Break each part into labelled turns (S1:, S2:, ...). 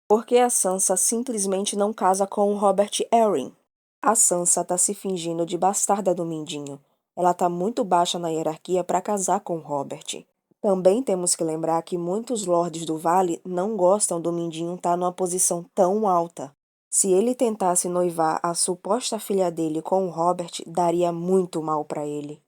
S1: Porque a Sansa simplesmente não casa com o Robert Arryn. A Sansa tá se fingindo de bastarda do Mindinho. Ela tá muito baixa na hierarquia para casar com o Robert. Também temos que lembrar que muitos lordes do Vale não gostam do Mindinho estar numa posição tão alta. Se ele tentasse noivar a suposta filha dele com o Robert, daria muito mal para ele.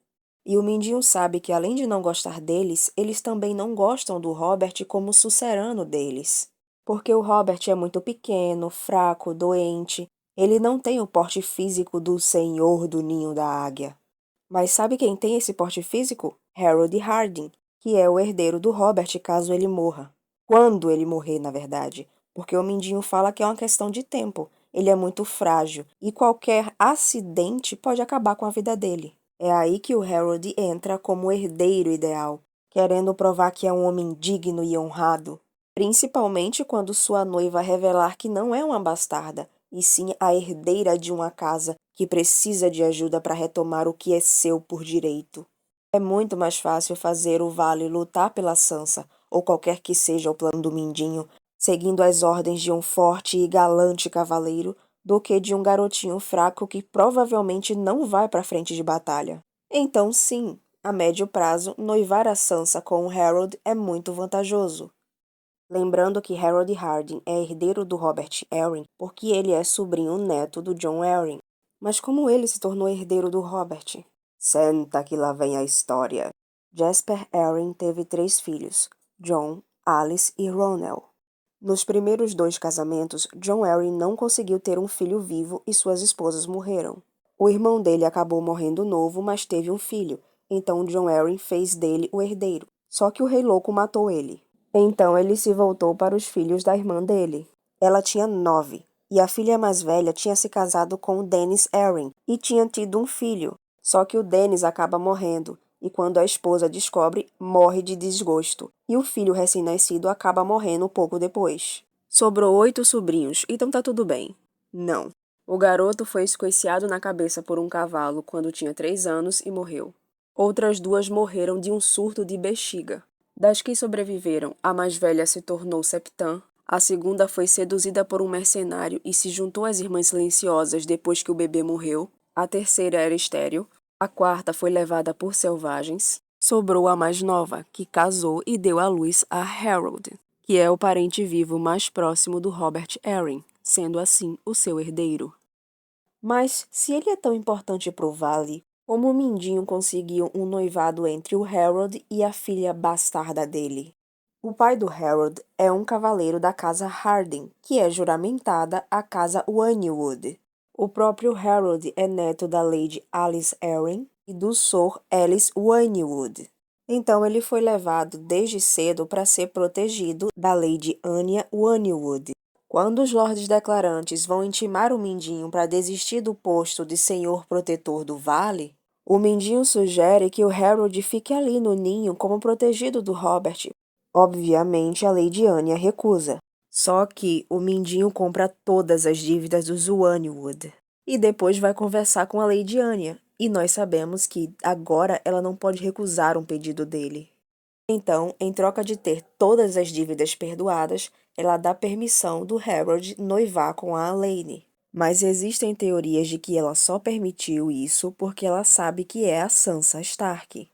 S1: E o Mindinho sabe que além de não gostar deles, eles também não gostam do Robert como sucerano deles. Porque o Robert é muito pequeno, fraco, doente. Ele não tem o porte físico do Senhor do Ninho da Águia. Mas sabe quem tem esse porte físico? Harold Harding, que é o herdeiro do Robert caso ele morra. Quando ele morrer, na verdade. Porque o Mindinho fala que é uma questão de tempo. Ele é muito frágil e qualquer acidente pode acabar com a vida dele. É aí que o Harold entra como herdeiro ideal, querendo provar que é um homem digno e honrado. Principalmente quando sua noiva revelar que não é uma bastarda, e sim a herdeira de uma casa que precisa de ajuda para retomar o que é seu por direito. É muito mais fácil fazer o Vale lutar pela Sansa, ou qualquer que seja o plano do Mindinho, seguindo as ordens de um forte e galante cavaleiro, do que de um garotinho fraco que provavelmente não vai para frente de batalha. Então, sim, a médio prazo, noivar a Sansa com o Harold é muito vantajoso. Lembrando que Harold Harding é herdeiro do Robert Arryn porque ele é sobrinho neto do Jon Arryn. Mas como ele se tornou herdeiro do Robert? Senta que lá vem a história. Jasper Arryn teve 3 filhos, Jon, Alice e Ronel. Nos primeiros 2 casamentos, Jon Arryn não conseguiu ter um filho vivo e suas esposas morreram. O irmão dele acabou morrendo novo, mas teve um filho, então Jon Arryn fez dele o herdeiro. Só que o Rei Louco matou ele. Então ele se voltou para os filhos da irmã dele. Ela tinha 9, e a filha mais velha tinha se casado com o Dennis Arryn e tinha tido um filho. Só que o Dennis acaba morrendo, e quando a esposa descobre, morre de desgosto, e o filho recém-nascido acaba morrendo pouco depois. Sobrou 8 sobrinhos, então tá tudo bem. Não. O garoto foi escoiciado na cabeça por um cavalo quando tinha 3 anos e morreu. Outras 2 morreram de um surto de bexiga. Das que sobreviveram, a mais velha se tornou Septã, a segunda foi seduzida por um mercenário e se juntou às Irmãs Silenciosas depois que o bebê morreu, a terceira era estéril, a quarta foi levada por selvagens, sobrou a mais nova, que casou e deu à luz a Harold, que é o parente vivo mais próximo do Robert Arryn, sendo assim o seu herdeiro. Mas, se ele é tão importante pro Vale, como o Mindinho conseguiu um noivado entre o Harold e a filha bastarda dele? O pai do Harold é um cavaleiro da casa Harding, que é juramentada a casa Wynnewood. O próprio Harold é neto da Lady Alice Arryn e do Sr. Ellis Wynnewood. Então ele foi levado desde cedo para ser protegido da Lady Anya Wynnewood. Quando os Lordes Declarantes vão intimar o Mindinho para desistir do posto de Senhor Protetor do Vale, o Mindinho sugere que o Harold fique ali no ninho como protegido do Robert. Obviamente, a Lady Anya recusa. Só que o Mindinho compra todas as dívidas do Wynnewood. E depois vai conversar com a Lady Anya. E nós sabemos que agora ela não pode recusar um pedido dele. Então, em troca de ter todas as dívidas perdoadas, ela dá permissão do Harold noivar com a Alayne. Mas existem teorias de que ela só permitiu isso porque ela sabe que é a Sansa Stark.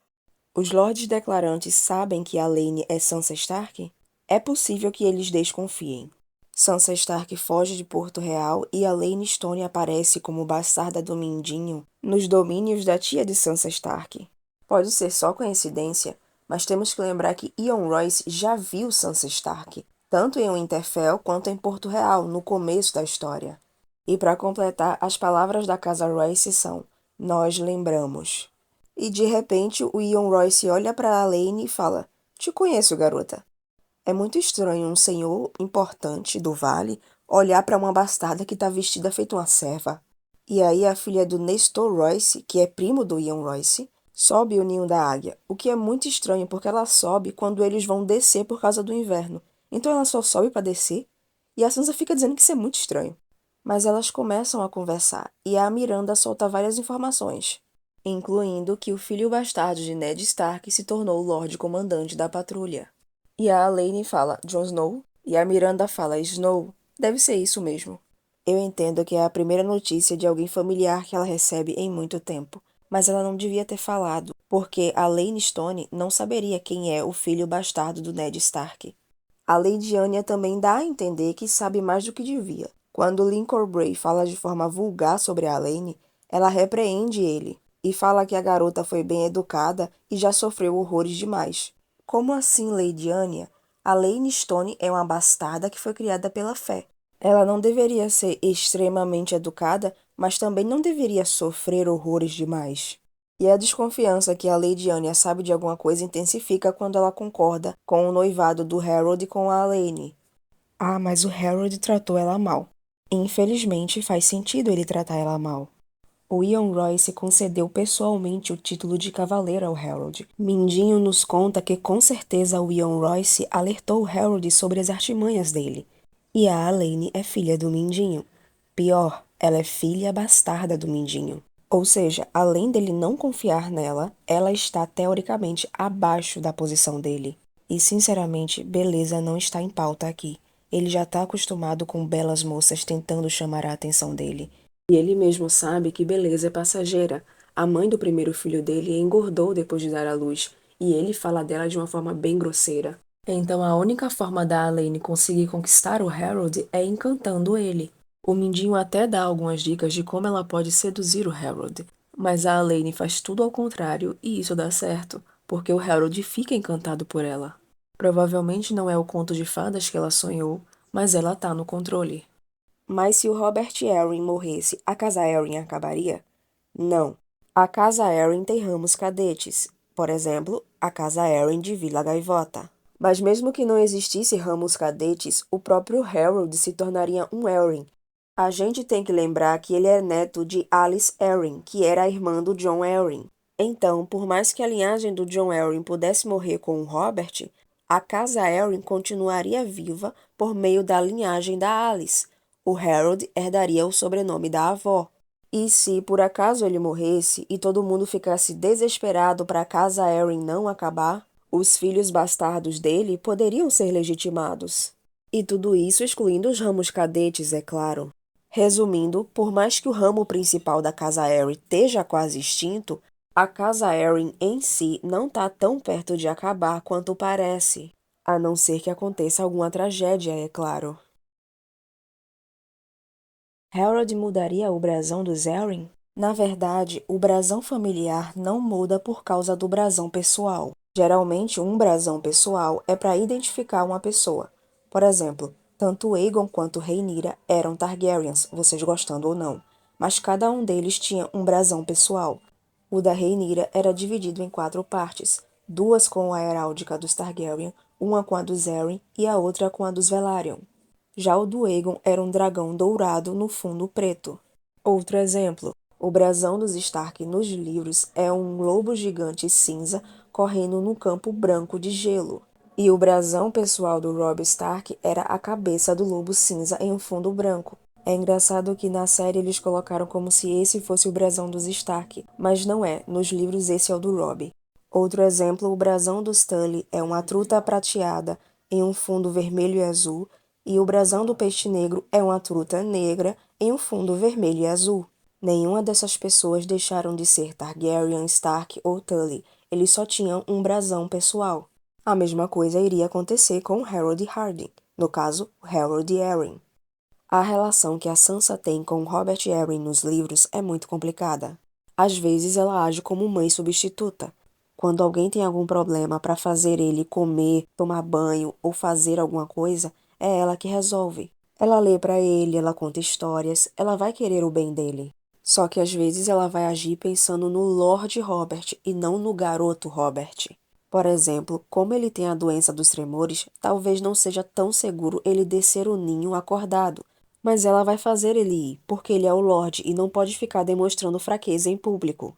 S1: Os Lordes Declarantes sabem que a Alayne é Sansa Stark? É possível que eles desconfiem. Sansa Stark foge de Porto Real e Alayne Stone aparece como bastarda do Mindinho nos domínios da tia de Sansa Stark. Pode ser só coincidência, mas temos que lembrar que Euron Royce já viu Sansa Stark, tanto em Winterfell quanto em Porto Real, no começo da história. E para completar, as palavras da casa Royce são: nós lembramos. E de repente o Euron Royce olha para Alayne e fala: te conheço, garota. É muito estranho um senhor importante do vale olhar para uma bastarda que está vestida feito uma serva. E aí a filha do Nestor Royce, que é primo do Euron Royce, sobe o ninho da águia, o que é muito estranho porque ela sobe quando eles vão descer por causa do inverno. Então ela só sobe para descer e a Sansa fica dizendo que isso é muito estranho. Mas elas começam a conversar e a Miranda solta várias informações, incluindo que o filho bastardo de Ned Stark se tornou o Lorde Comandante da Patrulha. E a Alayne fala, Jon Snow? E a Miranda fala, Snow, deve ser isso mesmo. Eu entendo que é a primeira notícia de alguém familiar que ela recebe em muito tempo, mas ela não devia ter falado, porque a Lane Stone não saberia quem é o filho bastardo do Ned Stark. A Lady Anya também dá a entender que sabe mais do que devia. Quando Lincoln Bray fala de forma vulgar sobre a Lane, ela repreende ele e fala que a garota foi bem educada e já sofreu horrores demais. Como assim, Lady Anya? A Lane Stone é uma bastarda que foi criada pela fé. Ela não deveria ser extremamente educada, mas também não deveria sofrer horrores demais. E a desconfiança que a Lady Anya sabe de alguma coisa intensifica quando ela concorda com o noivado do Harold com a Lane. Ah, mas o Harold tratou ela mal. Infelizmente, faz sentido ele tratar ela mal. O Ian Royce concedeu pessoalmente o título de cavaleiro ao Harold. Mindinho nos conta que com certeza o Ian Royce alertou o Harold sobre as artimanhas dele. E a Alayne é filha do Mindinho. Pior, ela é filha bastarda do Mindinho. Ou seja, além dele não confiar nela, ela está teoricamente abaixo da posição dele. E sinceramente, beleza não está em pauta aqui. Ele já está acostumado com belas moças tentando chamar a atenção dele. E ele mesmo sabe que beleza é passageira. A mãe do primeiro filho dele engordou depois de dar à luz, e ele fala dela de uma forma bem grosseira. Então a única forma da Alayne conseguir conquistar o Harold é encantando ele. O Mindinho até dá algumas dicas de como ela pode seduzir o Harold, mas a Alayne faz tudo ao contrário e isso dá certo, porque o Harold fica encantado por ela. Provavelmente não é o conto de fadas que ela sonhou, mas ela tá no controle. Mas se o Robert Arryn morresse, a casa Arryn acabaria? Não. A casa Arryn tem ramos cadetes. Por exemplo, a casa Arryn de Vila Gaivota. Mas mesmo que não existisse ramos cadetes, o próprio Harold se tornaria um Arryn. A gente tem que lembrar que ele é neto de Alice Arryn, que era a irmã do Jon Arryn. Então, por mais que a linhagem do Jon Arryn pudesse morrer com o Robert, a casa Arryn continuaria viva por meio da linhagem da Alice. O Harold herdaria o sobrenome da avó. E se por acaso ele morresse e todo mundo ficasse desesperado para a casa Arryn não acabar, os filhos bastardos dele poderiam ser legitimados. E tudo isso excluindo os ramos cadetes, é claro. Resumindo, por mais que o ramo principal da casa Arryn esteja quase extinto, a casa Arryn em si não está tão perto de acabar quanto parece. A não ser que aconteça alguma tragédia, é claro. Harold mudaria o brasão dos Arryn? Na verdade, o brasão familiar não muda por causa do brasão pessoal. Geralmente, um brasão pessoal é para identificar uma pessoa. Por exemplo, tanto Aegon quanto Rhaenyra eram Targaryens, vocês gostando ou não, mas cada um deles tinha um brasão pessoal. O da Rhaenyra era dividido em 4 partes, 2 com a heráldica dos Targaryen, uma com a dos Arryn e a outra com a dos Velaryon. Já o do Aegon era um dragão dourado no fundo preto. Outro exemplo, o brasão dos Stark nos livros é um lobo gigante cinza correndo num campo branco de gelo. E o brasão pessoal do Robb Stark era a cabeça do lobo cinza em um fundo branco. É engraçado que na série eles colocaram como se esse fosse o brasão dos Stark, mas não é, nos livros esse é o do Robb. Outro exemplo, o brasão dos Tully é uma truta prateada em um fundo vermelho e azul, e o brasão do peixe negro é uma truta negra em um fundo vermelho e azul. Nenhuma dessas pessoas deixaram de ser Targaryen, Stark ou Tully, eles só tinham um brasão pessoal. A mesma coisa iria acontecer com Harold Hardyng, no caso, Harold Arryn. A relação que a Sansa tem com Robert Arryn nos livros é muito complicada. Às vezes ela age como mãe substituta. Quando alguém tem algum problema para fazer ele comer, tomar banho ou fazer alguma coisa, é ela que resolve. Ela lê para ele, ela conta histórias, ela vai querer o bem dele. Só que às vezes ela vai agir pensando no Lord Robert e não no garoto Robert. Por exemplo, como ele tem a doença dos tremores, talvez não seja tão seguro ele descer o ninho acordado. Mas ela vai fazer ele ir, porque ele é o Lorde e não pode ficar demonstrando fraqueza em público.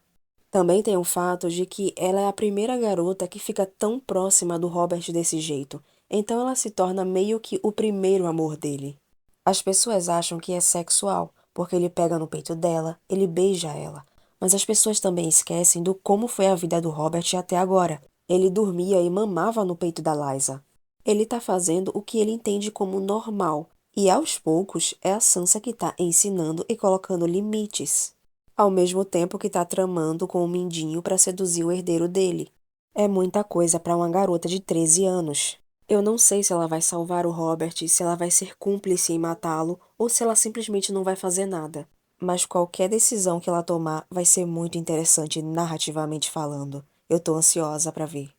S1: Também tem o fato de que ela é a primeira garota que fica tão próxima do Robert desse jeito, então ela se torna meio que o primeiro amor dele. As pessoas acham que é sexual, porque ele pega no peito dela, ele beija ela. Mas as pessoas também esquecem do como foi a vida do Robert até agora. Ele dormia e mamava no peito da Lysa. Ele tá fazendo o que ele entende como normal, e aos poucos é a Sansa que tá ensinando e colocando limites, ao mesmo tempo que tá tramando com o Mindinho para seduzir o herdeiro dele. É muita coisa para uma garota de 13 anos. Eu não sei se ela vai salvar o Robert, se ela vai ser cúmplice em matá-lo ou se ela simplesmente não vai fazer nada. Mas qualquer decisão que ela tomar vai ser muito interessante narrativamente falando. Eu tô ansiosa para ver.